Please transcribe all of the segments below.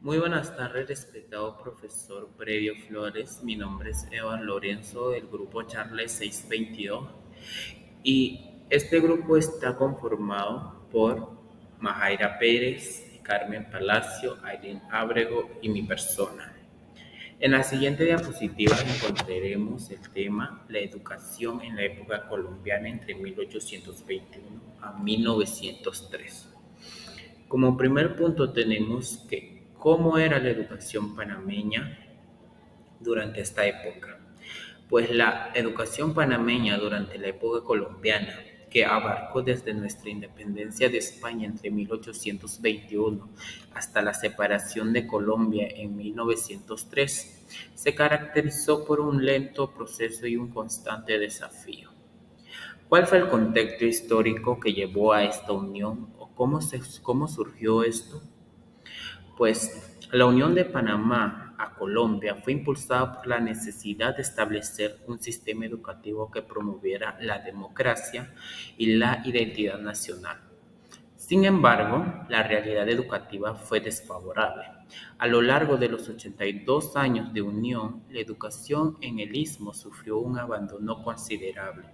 Muy buenas tardes, respetado profesor Previo Flores. Mi nombre es Evan Lorenzo del grupo Charles 622 y este grupo está conformado por Majaira Pérez, Carmen Palacio, Aileen Ábrego y mi persona. En la siguiente diapositiva encontraremos el tema la educación en la época colombiana entre 1821 a 1903. Como primer punto tenemos que cómo era la educación panameña durante esta época. Pues la educación panameña durante la época colombiana, que abarcó desde nuestra independencia de España entre 1821 hasta la separación de Colombia en 1903, se caracterizó por un lento proceso y un constante desafío. ¿Cuál fue el contexto histórico que llevó a esta unión o cómo surgió esto? Pues la unión de Panamá a Colombia fue impulsada por la necesidad de establecer un sistema educativo que promoviera la democracia y la identidad nacional. Sin embargo, la realidad educativa fue desfavorable. A lo largo de los 82 años de unión, la educación en el Istmo sufrió un abandono considerable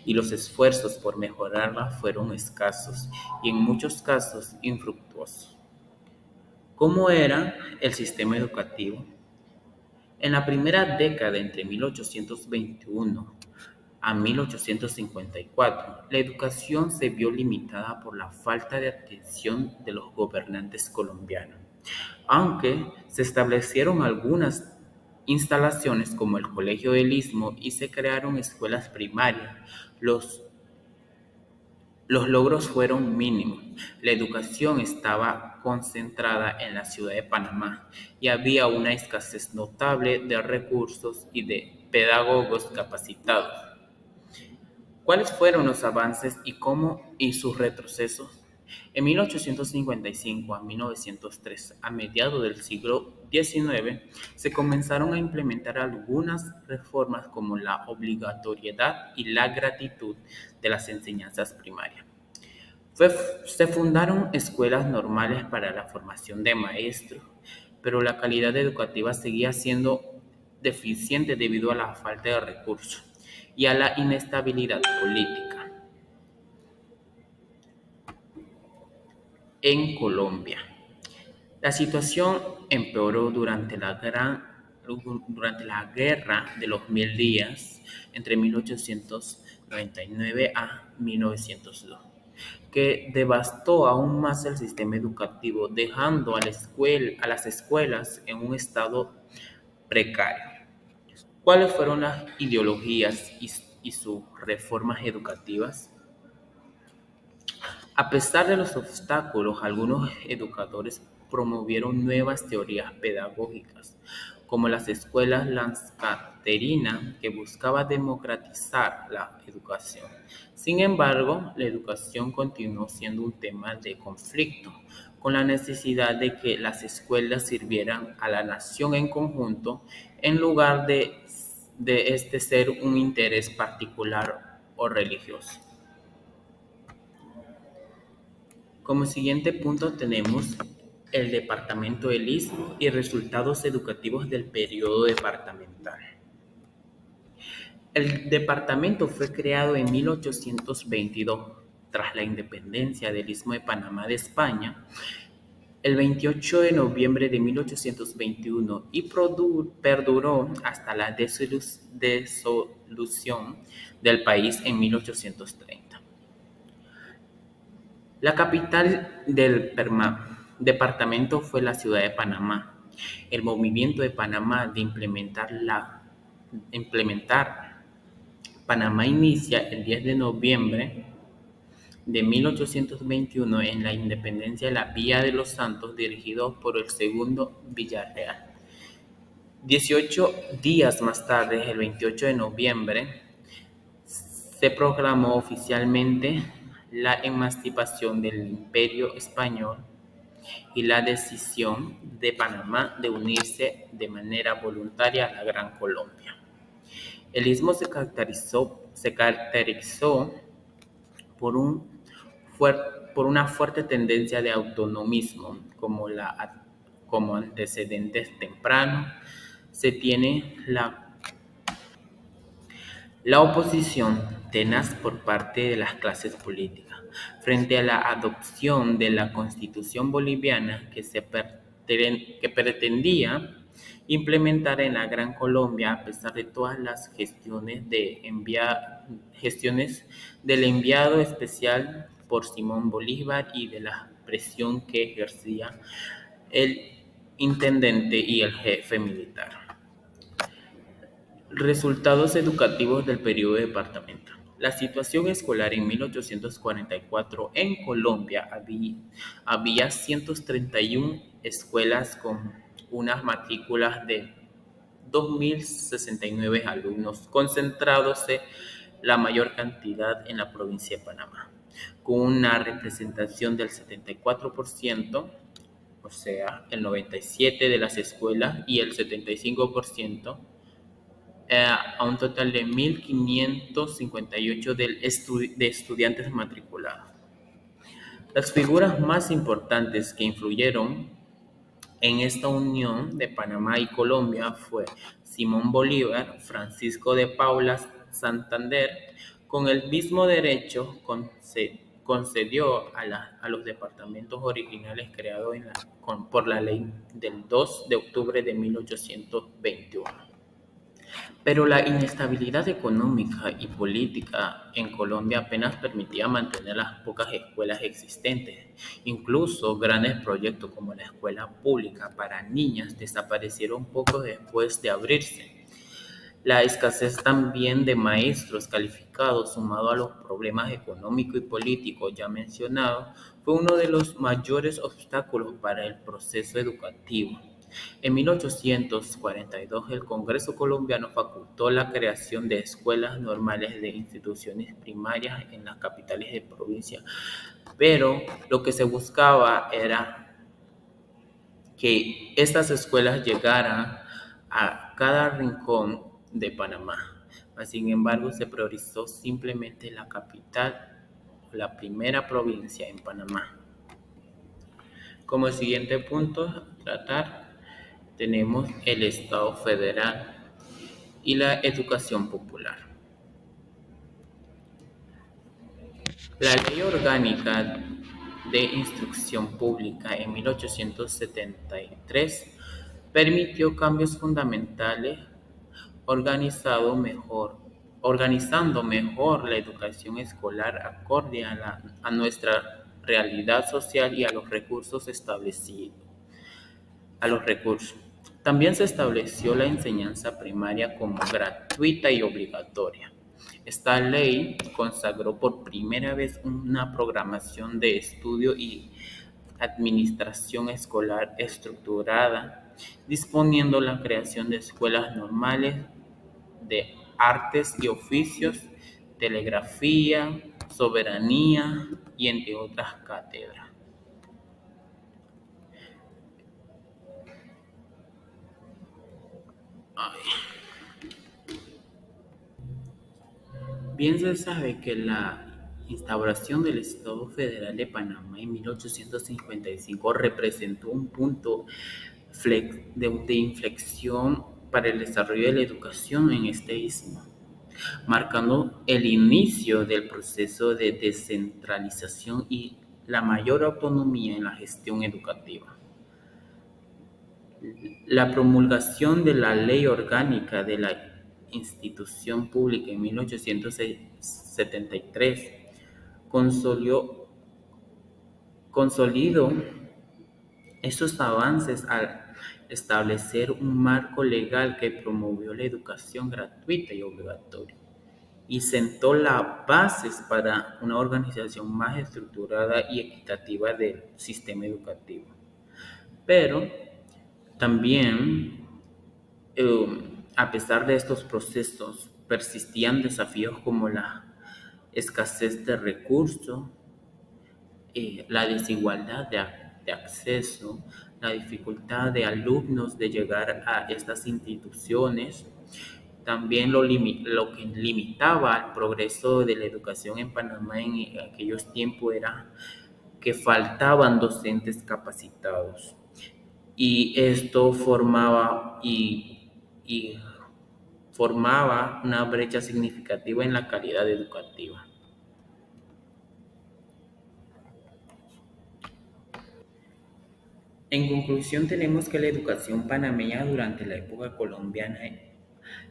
y los esfuerzos por mejorarla fueron escasos y en muchos casos infructuosos. ¿Cómo era el sistema educativo? En la primera década, entre 1821 a 1854, la educación se vio limitada por la falta de atención de los gobernantes colombianos, aunque se establecieron algunas instalaciones como el Colegio del Istmo y se crearon escuelas primarias. Los logros fueron mínimos. La educación estaba concentrada en la ciudad de Panamá y había una escasez notable de recursos y de pedagogos capacitados. ¿Cuáles fueron los avances y sus retrocesos? En 1855 a 1903, a mediados del siglo XIX, se comenzaron a implementar algunas reformas como la obligatoriedad y la gratuidad de las enseñanzas primarias. Se fundaron escuelas normales para la formación de maestros, pero la calidad educativa seguía siendo deficiente debido a la falta de recursos y a la inestabilidad política. En Colombia, la situación empeoró durante la Guerra de los Mil Días entre 1899 a 1902, que devastó aún más el sistema educativo, dejando a las escuelas en un estado precario. ¿Cuáles fueron las ideologías y sus reformas educativas? A pesar de los obstáculos, algunos educadores promovieron nuevas teorías pedagógicas, como las escuelas Lancasterina, que buscaba democratizar la educación. Sin embargo, la educación continuó siendo un tema de conflicto, con la necesidad de que las escuelas sirvieran a la nación en conjunto en lugar de este ser un interés particular o religioso. Como siguiente punto tenemos el departamento del Istmo y resultados educativos del periodo departamental. El departamento fue creado en 1822, tras la independencia del Istmo de Panamá de España, el 28 de noviembre de 1821 y perduró hasta la disolución del país en 1830. La capital del departamento fue la ciudad de Panamá. El movimiento de Panamá de implementar Panamá inicia el 10 de noviembre de 1821 en la independencia de la Villa de los Santos, dirigido por el segundo Villarreal. 18 días más tarde, el 28 de noviembre, se proclamó oficialmente la emancipación del Imperio Español y la decisión de Panamá de unirse de manera voluntaria a la Gran Colombia. El Istmo se caracterizó por, por una fuerte tendencia de autonomismo, como la como antecedentes tempranos, se tiene la oposición tenaz por parte de las clases políticas frente a la adopción de la Constitución boliviana que pretendía implementar en la Gran Colombia a pesar de todas las gestiones del enviado especial por Simón Bolívar y de la presión que ejercía el intendente y el jefe militar. Resultados educativos del periodo departamental. La situación escolar en 1844 en Colombia había 131 escuelas con unas matrículas de 2.069 alumnos, concentrándose la mayor cantidad en la provincia de Panamá, con una representación del 74%, o sea, el 97% de las escuelas y el 75% a un total de 1.558 de estudiantes matriculados. Las figuras más importantes que influyeron en esta unión de Panamá y Colombia fue Simón Bolívar, Francisco de Paula Santander, con el mismo derecho concedió a los departamentos originales creados por la ley del 2 de octubre de 1821. Pero la inestabilidad económica y política en Colombia apenas permitía mantener las pocas escuelas existentes. Incluso grandes proyectos como la escuela pública para niñas desaparecieron poco después de abrirse. La escasez también de maestros calificados, sumado a los problemas económicos y políticos ya mencionados, fue uno de los mayores obstáculos para el proceso educativo. En 1842, el Congreso colombiano facultó la creación de escuelas normales de instituciones primarias en las capitales de provincia, pero lo que se buscaba era que estas escuelas llegaran a cada rincón de Panamá. Sin embargo, se priorizó simplemente la capital o la primera provincia en Panamá. Como siguiente punto a tratar, tenemos el Estado federal y la educación popular. La Ley Orgánica de Instrucción Pública en 1873 permitió cambios fundamentales organizando mejor la educación escolar acorde a nuestra realidad social y a los recursos establecidos. También se estableció la enseñanza primaria como gratuita y obligatoria. Esta ley consagró por primera vez una programación de estudio y administración escolar estructurada, disponiendo la creación de escuelas normales de artes y oficios, telegrafía, soberanía y entre otras cátedras. Bien se sabe que la instauración del Estado Federal de Panamá en 1855 representó un punto de inflexión para el desarrollo de la educación en este istmo, marcando el inicio del proceso de descentralización y la mayor autonomía en la gestión educativa. La promulgación de la Ley Orgánica de la Institución Pública en 1873 consolidó esos avances al establecer un marco legal que promovió la educación gratuita y obligatoria y sentó las bases para una organización más estructurada y equitativa del sistema educativo. Pero también, a pesar de estos procesos, persistían desafíos como la escasez de recursos, la desigualdad de acceso, la dificultad de alumnos de llegar a estas instituciones. También lo que limitaba el progreso de la educación en Panamá en aquellos tiempos era que faltaban docentes capacitados. y esto y formaba una brecha significativa en la calidad educativa. En conclusión, tenemos que la educación panameña durante la época colombiana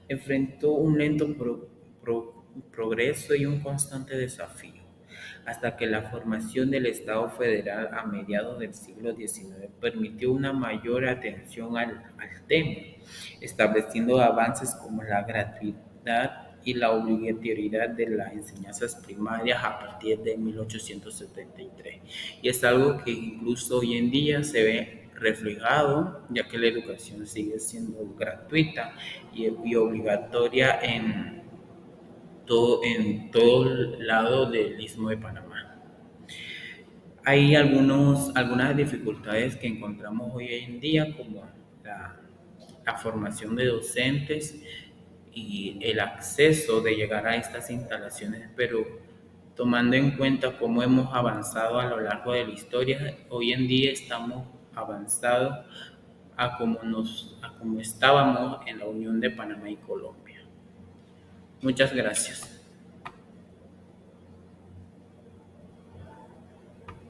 enfrentó un lento progreso y un constante desafío, hasta que la formación del Estado federal a mediados del siglo XIX permitió una mayor atención al tema, estableciendo avances como la gratuidad y la obligatoriedad de las enseñanzas primarias a partir de 1873. Y es algo que incluso hoy en día se ve reflejado, ya que la educación sigue siendo gratuita y obligatoria en todo el lado del Istmo de Panamá. Hay algunas dificultades que encontramos hoy en día, como la, la formación de docentes y el acceso de llegar a estas instalaciones, pero tomando en cuenta cómo hemos avanzado a lo largo de la historia, hoy en día estamos avanzados a como estábamos en la Unión de Panamá y Colombia. Muchas gracias.